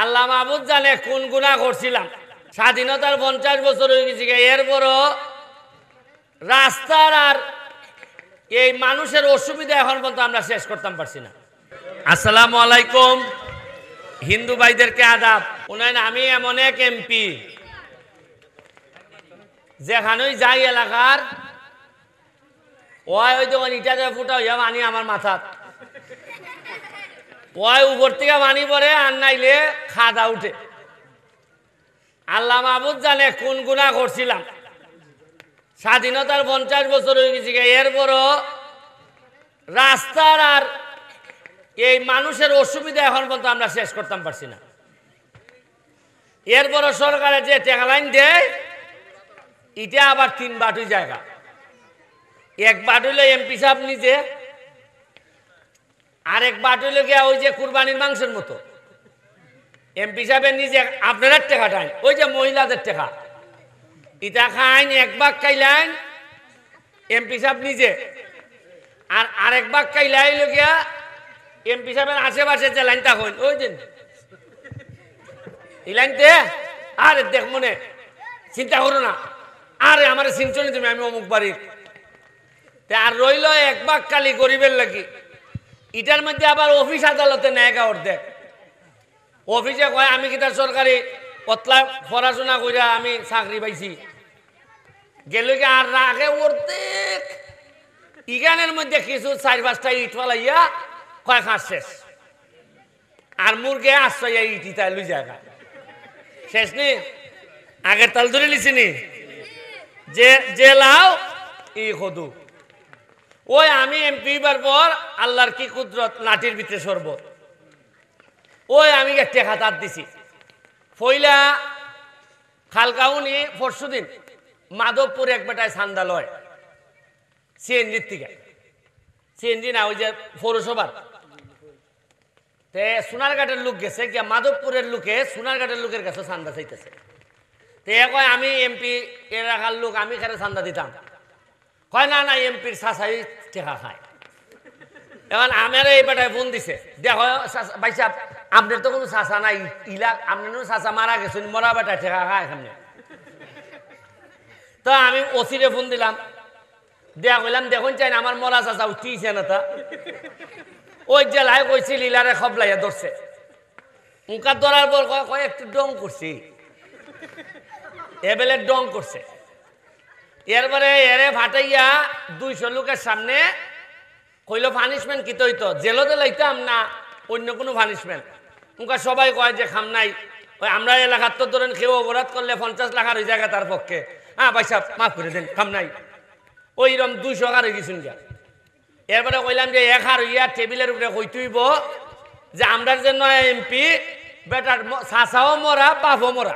আল্লাহ মাহবুব জানে কোন গুনাহ করছিলাম। স্বাধীনতার 50 বছর হয়ে গেছে, এরপরও রাস্তার আর এই মানুষের অসুবিধা এখন পর্যন্ত আমরা শেষ করতে পারছি না। আসসালামু আলাইকুম, হিন্দু ভাইদেরকে আদাব। উনান আমি এমন এক এমপি যেখানেই যাই এলাকার ওই যখন ইটাতে ফুটা হইয়া মানি আমার মাথাত, ওই উপর থেকে মানি পরে আর নাইলে খাদা উঠে। আল্লাহ মাহবুব জানে কোন গুনাহ করছিলাম। স্বাধীনতার 50 বছর হয়ে গেছে, এরপরও রাস্তার আর এই মানুষের অসুবিধা এখন পর্যন্ত আমরা শেষ করতে পারছি না। এরপরও সরকারের যে টাকা লাইন দেয় এটা আবার 3 বাটুই জায়গা। এক বাট হইল এমপি সাহেব নিজে, আরেক বাট হইল গিয়া ওই যে কুরবানির মাংসের মতো এমপি সাহেবের নিজে আপনার টাকা টাইন, ওই যে মহিলাদের টাকা ইটা খাইন, এক ভাগ খাইলেন এমপি সাহেব নিজে, আর আরেক ভাগ খাইলে হইল গিয়া এমপি সাহেবের আশেপাশে যে লাইনটা হইল ওই দিন এই লাইনতে। আরে দেখ মনে চিন্তা করো না, আরে আমার চিনছনি তুমি, আমি অমুক বাড়ির। আর রইল এক ভাগ কালি গরিবের লাগি। ইটার মধ্যে আবার অফিস আদালতে নেয় অর্ধেক। অফিসে কয় আমি কি তার সরকারি পতলা পড়াশোনা করে আমি চাকরি পাইছি, গেল কি আর আগে অর্ধেক ইগানের মধ্যে কিছু 4-5টা ইট ফলাইয়া কয় খাস শেষ, আর মুরগে আশ্রয় ইটি তাই লুই জায়গা শেষ নি। আগের তাল ধরে লিছিনি যে লাও ই খদু। ওই আমি এমপি বার পর আল্লাহর কি কুদরত, লাঠির ভিতরে শরবত। ওই আমি একটা খাতার দিছি ফইলা খালকাউনি পরশুদিন মাধবপুর এক বেটায় চান্দা লয় সিএনজির থেকে, সিএনজি না ওই যে পৌরসভার তে সোনারঘাটের লোক গেছে গিয়া মাধবপুরের লোকে সোনারঘাটের লোকের কাছে চান্দা চাইতেছে। তে কয় আমি এমপি এলাকার লোক, আমি এখানে চান্দা দিতাম। কয় না না এমপির চাচাই টেকা খায়। এখন আমার এই বেটায় ফোন দিছে, দেখো ভাই সাহেব আপনার তো কোনো চাচা নাই, ইলা আপনার চাচা মারা গেছেন, মরা বেটা টেকা খায় এখানে। তো আমি ওসিরে ফোন দিলাম, দেয়া কইলাম দেখুন চাই না আমার মরা চাচা উঠিছে না। তা ওই জেলায় কইছিল ইলারে খবলাইয়া ধরছে, উনকা ধরার পর কয় একটু ডং করছি, এবেলে ডং করছে। এরপরে এরে ফাটাইয়া 200 লোকের সামনে কইল পানিশমেন্ট কি হইতো, জেলও দিলাইতাম না অন্য কোনো পানিশমেন্ট। উনকা সবাই কয় যে খাম নাই, ওই আমরা এলাকার তো ধরেন কেউ অপরাধ করলে 50 লাখ আর ওই জায়গা তার পক্ষে, হ্যাঁ ভাই সাহেব মাফ করে দেন খাম নাই, ওইরকম 200 আর হয়ে গেছেন গা। এরপরে কইলাম যে এক আর ইয়া টেবিলের উপরে কইতুইব যে আমরা যে নয় এমপি বেটার চাচাও মরা বাপও মরা।